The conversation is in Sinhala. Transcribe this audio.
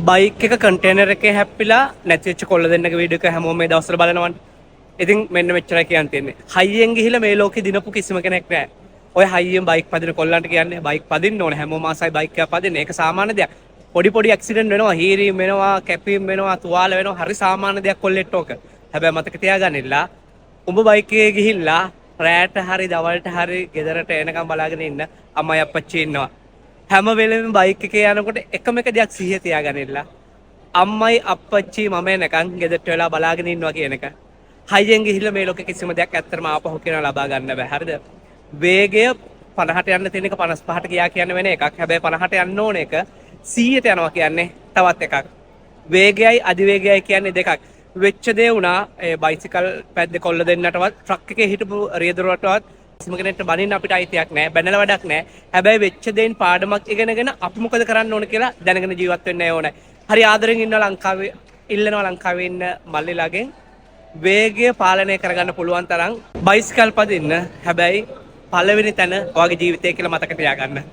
බයික් එක කන්ටේනර් එකේ හැප්පිලා නැතිවෙච්ච කොල්ල දෙන්නගේ වීඩියෝ එක හැමෝම මේ දවස්වල බලනවනේ. ඉතින් මෙන්න මෙච්චරයි කියන්න තියෙන්නේ. හයියෙන් ගිහිල්ලා මේ ලෝකේ දිනපු කිසිම කෙනෙක් නැහැ. ඔය හයියෙන් බයික් පදින කොල්ලන්ට කියන්නේ බයික් පදින්න ඕනේ. හැමෝම ආසයි බයික් එකක් පදින්න. ඒක සාමාන්‍ය දෙයක්. පොඩි ඇක්සිඩන්ට් වෙනවා, හීරීම් වෙනවා, කැපීම් වෙනවා, තුවාල වෙනවා. හරි සාමාන්‍ය දෙයක් කොල්ලෙට්ට ඕක. හැබැයි මතක තියාගන්නilla. උඹ බයික් එකේ ගිහිල්ලා රැට හරි දවල්ට හරි ගෙදරට එනකම් බලාගෙන ඉන්න අම්මයි අප්පච්චි ඉන්නවා. හැම වෙලෙම බයික් එකේ යනකොට එකම එක දෙයක් සිහිය තියාගන්නilla. අම්මයි අප්පච්චි මම එනකන් ගෙදරට වෙලා බලාගෙන ඉන්නවා කියන එක. හයියෙන් ගිහිල්ලා මේ ලෝකේ කිසිම දෙයක් ඇත්තටම ආපහු කියනවා ලබා ගන්න බෑ. හරිද? වේගය 50ට යන්න තියෙන එක 55ට ගියා කියන්නේ වෙන එකක්. හැබැයි 50ට යන්න ඕන එක 100ට යනවා කියන්නේ තවත් එකක්. වේගයයි අධිවේගයයි කියන්නේ දෙකක්. වෙච්ච දේ වුණා ඒ බයිසිකල් පැද්දේ කොල්ල දෙන්නටවත් ට්‍රක් එකේ හිටපු රියදුරටවත් කිසිම කෙනෙක්ට බනින්න අපිට අයිතියක් නැහැ. බැනලා වැඩක් නැහැ. හැබැයි වෙච්ච දේන් පාඩමක් ඉගෙනගෙන අපි මොකද කරන්න ඕන කියලා දැනගෙන ජීවත් වෙන්න ඕනේ. හරි ආදරෙන් ඉන්නවා ලංකාවේ ඉල්ලනවා ලංකාවේ ඉන්න මල්ලිලාගෙන් වේගය පාලනය කරගන්න පුළුවන් තරම් බයිසිකල් පදින්න. හැබැයි පළවෙනි තැන ඔයාගේ ජීවිතය කියලා මතක තියාගන්න.